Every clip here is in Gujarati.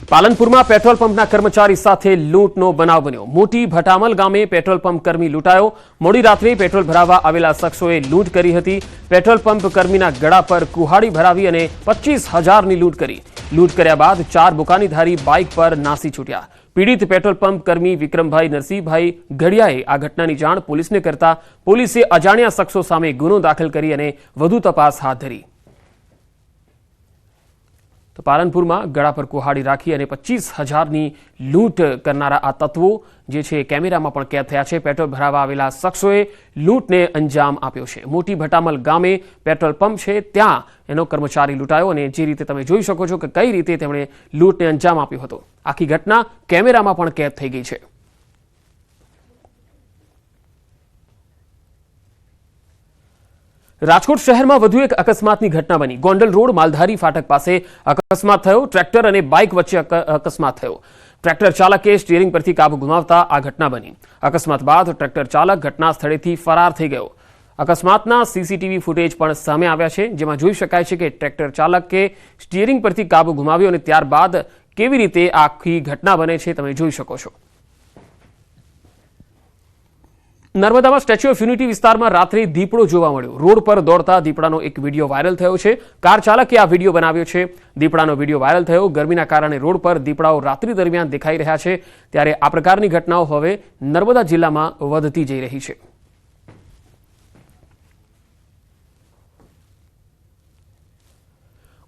પાલનપુરમાં પેટ્રોલ પંપના કર્મચારી સાથે લૂંટનો બનાવ બન્યો। મોટી ભટામલ ગામે પેટ્રોલ પંપ કર્મી લૂંટાયો। મોડી રાત્રે પેટ્રોલ ભરાવવા આવેલા શખ્સોએ લૂંટ કરી હતી। પેટ્રોલ પંપ કર્મીના ગળા પર કુહાડી ભરાવી અને 25,000ની લૂંટ કરી। લૂંટ કર્યા બાદ 4 બુકાનીધારી બાઇક પર નાસી છૂટ્યા। પીડિત પેટ્રોલ પંપ કર્મી વિક્રમભાઈ નરસિંહભાઈ ગઢિયાએ આ ઘટનાની જાણ પોલીસને કરતા પોલીસે અજાણ્યા શખ્સો સામે ગુનો દાખલ કરી અને વધુ તપાસ હાથ ધરી। તો પાલનપુરમાં ગળા પર કુહાડી રાખી અને 25,000ની લૂંટ કરનારા આ તત્વો જે છે કેમેરામાં પણ કેદ થયા છે। પેટ્રોલ ભરાવવા આવેલા શખ્સોએ લૂંટને અંજામ આપ્યો છે। મોટી ભટામલ ગામે પેટ્રોલ પંપ છે ત્યાં એનો કર્મચારી લૂંટાયો અને જે રીતે તમે જોઈ શકો છો કે કઈ રીતે તેમણે લૂંટને અંજામ આપ્યો હતો। આખી ઘટના કેમેરામાં પણ કેદ થઈ ગઈ છે। રાજકોટ શહેરમાં વધુ એક અકસ્માતની ઘટના બની। ગોંડલ રોડ માલધારી ફાટક પાસે અકસ્માત થયો। ટ્રેક્ટર અને બાઇક વચ્ચે અકસ્માત થયો। ટ્રેક્ટર ચાલકે સ્ટીયરિંગ પરથી કાબુ ગુમાવતા આ ઘટના બની। અકસ્માત બાદ ટ્રેક્ટર ચાલક ઘટના સ્થળેથી ફરાર થઈ ગયો। અકસ્માતના સીસીટીવી ફૂટેજ પણ સામે આવ્યા છે જેમાં જોઈ શકાય છે કે ટ્રેક્ટર ચાલકે સ્ટીયરિંગ પરથી કાબુ ગુમાવ્યો અને ત્યારબાદ કેવી રીતે આખી ઘટના બને છે તમે જોઈ શકો છો। નર્મદામાં સ્ટેચ્યુ ઓફ યુનિટી વિસ્તારમાં રાત્રે દીપડો જોવા મળ્યો। રોડ પર દોડતા દીપડાનો એક વિડીયો વાયરલ થયો છે। કાર ચાલકે આ વિડીયો બનાવ્યો છે। દીપડાનો વિડીયો વાયરલ થયો। ગરમીના કારણે રોડ પર દીપડાઓ રાત્રિ દરમિયાન દેખાઈ રહ્યા છે ત્યારે આ પ્રકારની ઘટનાઓ હવે નર્મદા જિલ્લામાં વધતી જઈ રહી છે।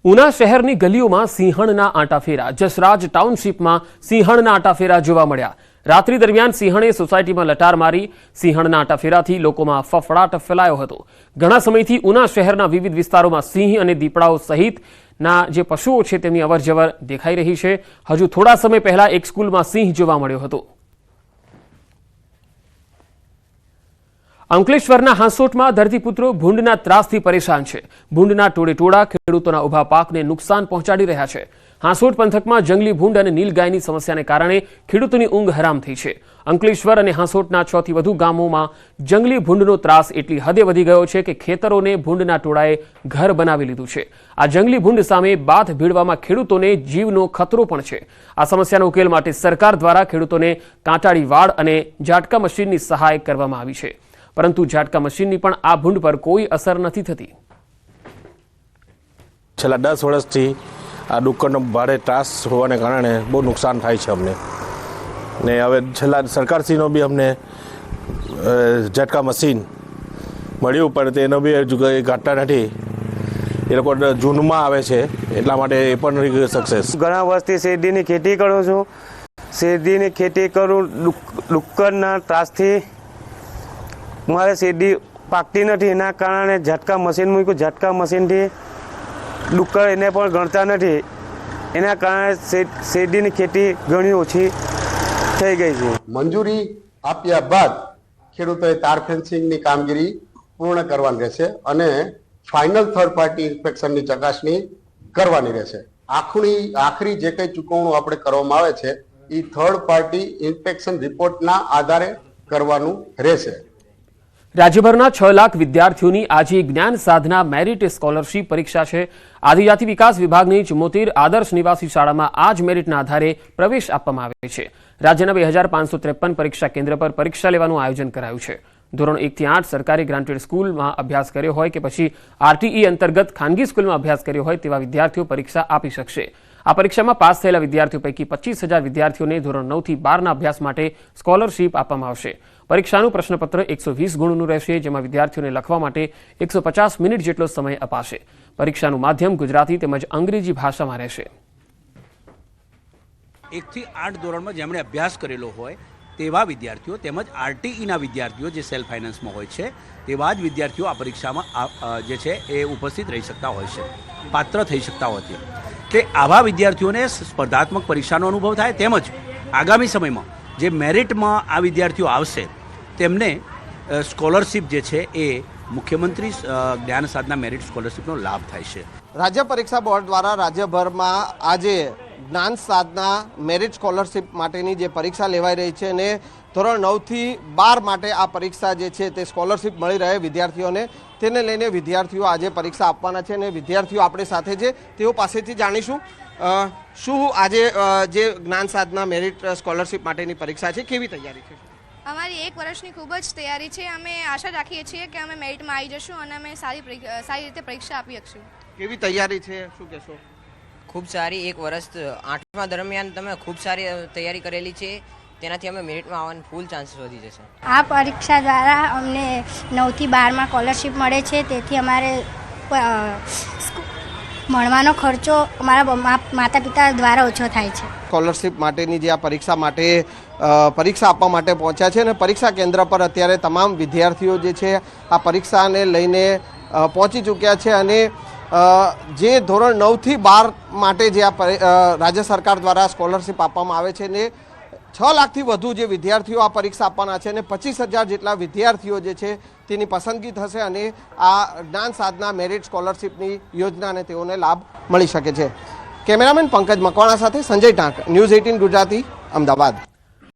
ઉના શહેરની ગલીઓમાં સિંહણના આંટાફેરા। જસરાજ ટાઉનશીપમાં સિંહણના આંટાફેરા જોવા મળ્યા। રાત્રિ દરમિયાન સિંહણે સોસાયટીમાં લટાર મારી। સિંહણના આંટાફેરાથી લોકોમાં ફફડાટ ફેલાયો હતો। ઘણા સમયથી ઉના શહેરના વિવિધ વિસ્તારોમાં સિંહ અને દીપડાઓ સહિતના જે પશુઓ છે તેમની અવરજવર દેખાઈ રહી છે। હજુ થોડા સમય પહેલા એક સ્કૂલમાં સિંહ જોવા મળ્યો હતો। અંકલેશ્વરના હાંસોટમાં ધરતીપુત્રો ભૂંડના ત્રાસથી પરેશાન છે। ભૂંડના ટોળે ટોળા ખેડૂતોના ઉભા પાકને નુકસાન પહોંચાડી રહ્યા છે। હાંસોટ પંથકમાં જંગલી ભૂંડ અને નીલગાયની સમસ્યાને કારણે ખેડૂતોની ઊંઘ હરામ થઈ છે। અંકલેશ્વર અને હાંસોટના 6 થી વધુ ગામોમાં જંગલી ભૂંડનો ત્રાસ એટલી હદે વધી ગયો છે કે ખેતરોને ભૂંડના ટોળાએ ઘર બનાવી લીધું છે। આ જંગલી ભૂંડ સામે બાથ ભીડવામાં ખેડૂતોને જીવનો ખતરો પણ છે। આ સમસ્યાનો ઉકેલ માટે સરકાર દ્વારા ખેડૂતોને કાંટાળી વાડ અને ઝાટકા મશીનની સહાય કરવામાં આવી છે પરંતુ ઝાટકા મશીનની પણ આ ભૂંડ પર કોઈ અસર નથી થતી। છેલ્લા 10 વર્ષથી આ ડુક્કરનો ભારે ત્રાસ હોવાને કારણે બહુ નુકસાન થાય છે અમને ને હવે છેલ્લા સરકારશ્રીનો બી અમને ઝટકા મશીન મળ્યું પણ તેનો બી હજુ કંઈ ઘાટા નથી। એ લોકો જૂનમાં આવે છે એટલા માટે એ પણ નથી સક્સેસ। ઘણા વર્ષથી શેરડીની ખેતી કરું છું। શેરડીની ખેતી કરું ડુક્કરના ત્રાસથી મારે શેરડી પાકતી નથી એના કારણે ઝટકા મશીન મૂક્યું। ઝટકા મશીનથી ડુક્કર એને પણ ગણતા નથી એના કારણે શેરડીની ખેતી ઘણી ઓછી થઈ ગઈ છે। મંજૂરી આપ્યા બાદ ખેડૂતોએ તાર ફેન્સિંગની કામગીરી પૂર્ણ કરવાની રહેશે અને ફાઇનલ થર્ડ પાર્ટી ઇન્સ્પેક્શનની ચકાસણી કરવાની રહેશે। આખરી જે કંઈ ચૂકવણું આપણે કરવામાં આવે છે એ થર્ડ પાર્ટી ઇન્સ્પેક્શન રિપોર્ટના આધારે કરવાનું રહેશે। રાજ્યભરના 6 લાખ વિદ્યાર્થીઓની આજે જ્ઞાન સાધના મેરિટ સ્કોલરશીપ પરીક્ષા છે। આદિજાતિ વિકાસ વિભાગની 74 આદર્શ નિવાસી શાળામાં આ જ મેરિટના આધારે પ્રવેશ આપવામાં આવે છે। રાજ્યના 2553 પરીક્ષા કેન્દ્ર પર પરીક્ષા લેવાનું આયોજન કરાયું છે। ધોરણ 1 થી 8 સરકારી ગ્રાન્ટેડ સ્કૂલમાં અભ્યાસ કર્યો હોય કે પછી આરટીઈ અંતર્ગત ખાનગી સ્કૂલમાં અભ્યાસ કર્યો હોય તેવા વિદ્યાર્થીઓ પરીક્ષા આપી શકશે। આ પરીક્ષામાં પાસ થયેલા વિદ્યાર્થીઓ પૈકી 25,000 વિદ્યાર્થીઓને ધોરણ 9 થી 12ના અભ્યાસ માટે સ્કોલરશીપ આપવામાં આવશે। પરીક્ષાનું પ્રશ્નપત્ર 120 ગુણનું રહેશે જેમાં વિદ્યાર્થીઓને લખવા માટે 150 મિનિટ જેટલો સમય અપાશે। પરીક્ષાનું માધ્યમ ગુજરાતી તેમજ અંગ્રેજી ભાષામાં રહેશે। 1 થી 8 ધોરણમાં જેમણે અભ્યાસ કરેલો હોય તેવા વિદ્યાર્થીઓ તેમજ આરટીઈના વિદ્યાર્થીઓ જે સેલ્ફ ફાઇનાન્સમાં હોય છે તેવા જ વિદ્યાર્થીઓ આ પરીક્ષામાં જે છે એ ઉપસ્થિત રહી શકતા હોય છે, પાત્ર થઈ શકતા હોય છે। તે આવા વિદ્યાર્થીઓને સ્પર્ધાત્મક પરીક્ષાનો અનુભવ થાય તેમજ આગામી સમયમાં જે મેરિટમાં આ વિદ્યાર્થીઓ આવશે તેમને સ્કોલરશીપ જે છે એ મુખ્યમંત્રી જ્ઞાન સાધના મેરિટ સ્કોલરશીપનો લાભ થાય છે। રાજ્ય પરીક્ષા બોર્ડ દ્વારા રાજ્યભરમાં આજે જ્ઞાન સાધના મેરિટ સ્કોલરશીપ માટેની જે પરીક્ષા લેવાઈ રહી છે અને ધોરણ 9 થી 12 માટે આ પરીક્ષા જે છે તે સ્કોલરશીપ મળી રહે વિદ્યાર્થીઓને તેને લઈને વિદ્યાર્થીઓ આજે પરીક્ષા આપવાના છે અને વિદ્યાર્થીઓ આપણી સાથે છે તેઓ પાસેથી જાણીશું શું આજે જે જ્ઞાન સાધના મેરિટ સ્કોલરશિપ માટેની પરીક્ષા છે કેવી તૈયારી છે? અમારી 1 વર્ષની ખૂબ જ તૈયારી છે. અમે આશા રાખીએ છીએ કે અમે મેરિટમાં આવી જશું અને અમે સારી રીતે પરીક્ષા આપી શકશું. કેવી તૈયારી છે શું કહેશો? ખૂબ સારી. 1 વર્ષ 8મા દરમિયાન તમે ખૂબ સારી તૈયારી કરેલી છે, તેનાથી અમે મેરિટમાં આવવાનો ફૂલ ચાન્સીસ વધી જશે. આ પરીક્ષા દ્વારા અમને 9 થી 12માં સ્કોલરશિપ મળે છે, તેથી અમારે ભણવાનો ખર્ચો અમારા માતા પિતા દ્વારા ઓછો થાય છે. સ્કોલરશિપ માટેની જે આ પરીક્ષા માટે પરીક્ષા આપવા માટે પહોંચ્યા છે અને પરીક્ષા કેન્દ્ર પર અત્યારે તમામ વિદ્યાર્થીઓ જે છે આ પરીક્ષાને લઈને પહોંચી ચૂક્યા છે અને જે ધોરણ 9 થી 12 માટે જે આ રાજ્ય સરકાર દ્વારા સ્કોલરશિપ આપવામાં આવે છે ને 6 લાખથી વધુ જે વિદ્યાર્થીઓ આ પરીક્ષા આપવાના છે અને 25,000 જેટલા વિદ્યાર્થીઓ જે છે તેની પસંદગી થશે અને આ જ્ઞાન સાધના મેરિટ સ્કોલરશિપની યોજનાને તેઓને લાભ મળી શકે છે. કેમેરામેન પંકજ મકવાણા સાથે સંજય ટાંક, ન્યૂઝ 18 ગુજરાતી, અમદાવાદ.